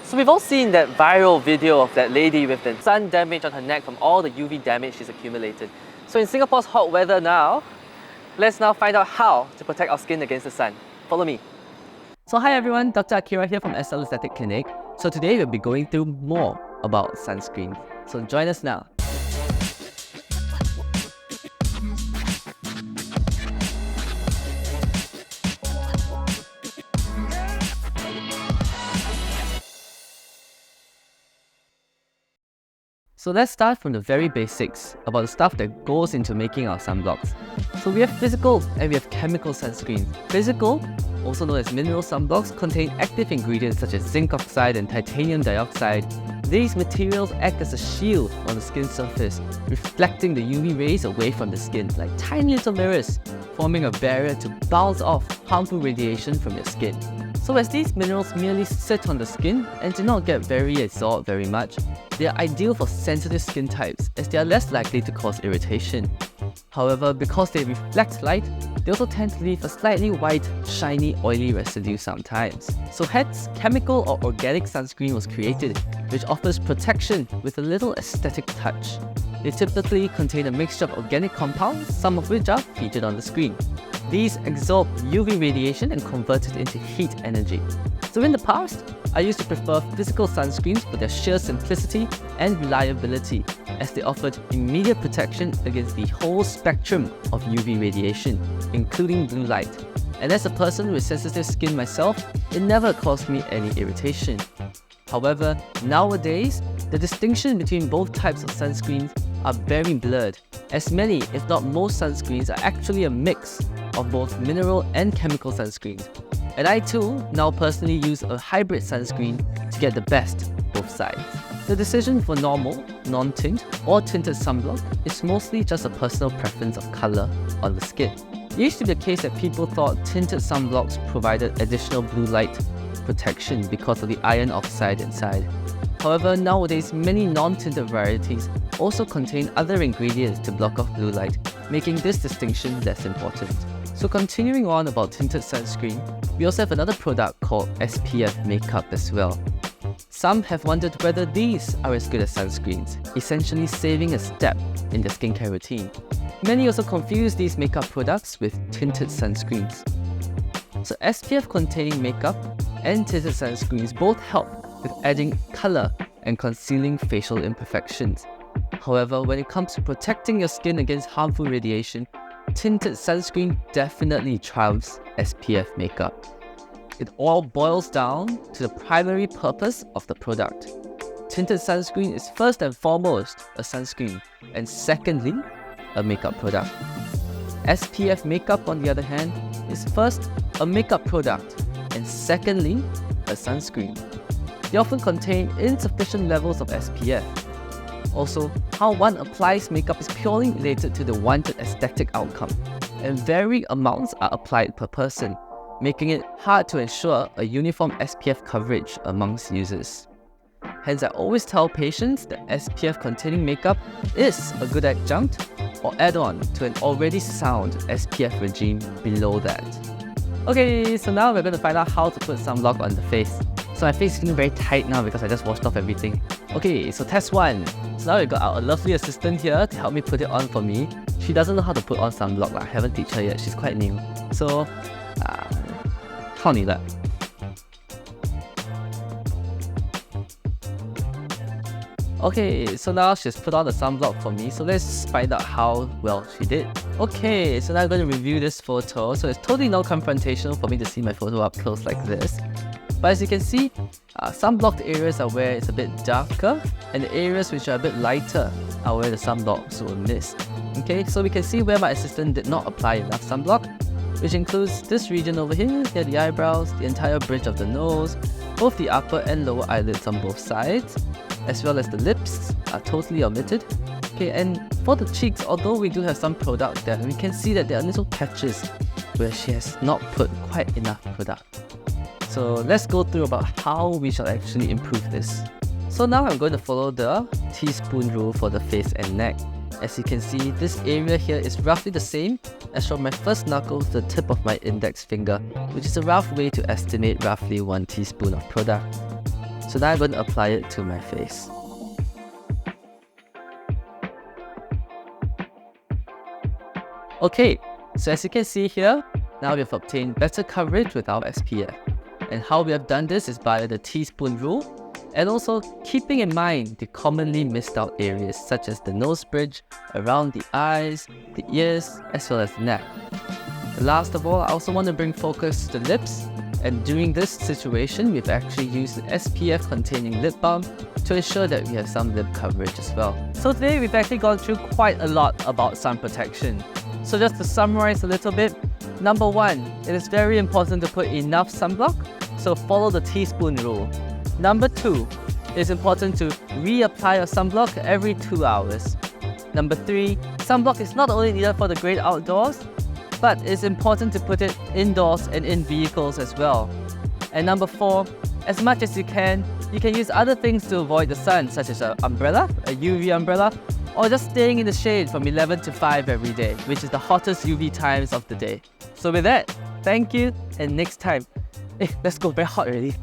So we've all seen that viral video of that lady with the sun damage on her neck from all the UV damage she's accumulated. So in Singapore's hot weather now, let's now find out how to protect our skin against the sun. Follow me. So hi everyone, Dr. Akira here from SL Aesthetic Clinic. So today we'll be going through more about sunscreen. So join us now. So let's start from the very basics about the stuff that goes into making our sunblocks. So we have physical and we have chemical sunscreens. Physical, also known as mineral sunblocks, contain active ingredients such as zinc oxide and titanium dioxide. These materials act as a shield on the skin surface, reflecting the UV rays away from the skin like tiny little mirrors, forming a barrier to bounce off harmful radiation from your skin. So as these minerals merely sit on the skin and do not get very absorbed very much, they are ideal for sensitive skin types as they are less likely to cause irritation. However, because they reflect light, they also tend to leave a slightly white, shiny, oily residue sometimes. So hence, chemical or organic sunscreen was created, which offers protection with a little aesthetic touch. They typically contain a mixture of organic compounds, some of which are featured on the screen. These absorb UV radiation and convert it into heat energy. So in the past, I used to prefer physical sunscreens for their sheer simplicity and reliability, as they offered immediate protection against the whole spectrum of UV radiation, including blue light. And as a person with sensitive skin myself, it never caused me any irritation. However, nowadays, the distinction between both types of sunscreens are very blurred, as many, if not most sunscreens are actually a mix of both mineral and chemical sunscreens. And I too now personally use a hybrid sunscreen to get the best both sides. The decision for normal, non-tint or tinted sunblock is mostly just a personal preference of colour on the skin. It used to be the case that people thought tinted sunblocks provided additional blue light protection because of the iron oxide inside. However, nowadays many non-tinted varieties also contain other ingredients to block off blue light, making this distinction less important. So continuing on about tinted sunscreen, we also have another product called SPF makeup as well. Some have wondered whether these are as good as sunscreens, essentially saving a step in their skincare routine. Many also confuse these makeup products with tinted sunscreens. So SPF containing makeup and tinted sunscreens both help with adding colour and concealing facial imperfections. However, when it comes to protecting your skin against harmful radiation, tinted sunscreen definitely triumphs SPF makeup. It all boils down to the primary purpose of the product. Tinted sunscreen is first and foremost a sunscreen, and secondly, a makeup product. SPF makeup, on the other hand, is first a makeup product, and secondly, a sunscreen. They often contain insufficient levels of SPF. Also, how one applies makeup is purely related to the wanted aesthetic outcome, and varying amounts are applied per person, making it hard to ensure a uniform SPF coverage amongst users. Hence, I always tell patients that SPF containing makeup is a good adjunct or add-on to an already sound SPF regime below that. Okay, so now we're going to find out how to put sunblock on the face. So my face is feeling very tight now because I just washed off everything. Okay, so test 1. So now we've got our lovely assistant here to help me put it on for me. She doesn't know how to put on sunblock. I haven't teach her yet, she's quite new. So, 靠你了。Okay, so now she's put on the sunblock for me, so let's find out how well she did. Okay, so now I'm going to review this photo. So it's totally no confrontational for me to see my photo up close like this. But as you can see, sunblocked areas are where it's a bit darker, and the areas which are a bit lighter are where the sunblocks will miss. Okay, so we can see where my assistant did not apply enough sunblock, which includes this region over here, near the eyebrows, the entire bridge of the nose, both the upper and lower eyelids on both sides, as well as the lips are totally omitted. Okay, and for the cheeks, although we do have some product there, we can see that there are little patches where she has not put quite enough product. So let's go through about how we shall actually improve this. So now I'm going to follow the teaspoon rule for the face and neck. As you can see, this area here is roughly the same as from my first knuckle to the tip of my index finger, which is a rough way to estimate roughly 1 teaspoon of product. So now I'm going to apply it to my face. Okay, so as you can see here, now we've obtained better coverage with our SPF. And how we have done this is by the teaspoon rule, and also keeping in mind the commonly missed out areas such as the nose bridge, around the eyes, the ears, as well as the neck. And last of all, I also want to bring focus to the lips, and during this situation, we've actually used an SPF containing lip balm to ensure that we have some lip coverage as well. So today we've actually gone through quite a lot about sun protection. So just to summarize a little bit, number 1, it is very important to put enough sunblock, so follow the teaspoon rule. Number 2, it is important to reapply your sunblock every 2 hours. Number 3, sunblock is not only needed for the great outdoors, but it's important to put it indoors and in vehicles as well. And number 4, as much as you can use other things to avoid the sun, such as an umbrella, a UV umbrella, or just staying in the shade from 11 to 5 every day, which is the hottest UV times of the day. So with that, thank you, and next time, let's go, very hot already.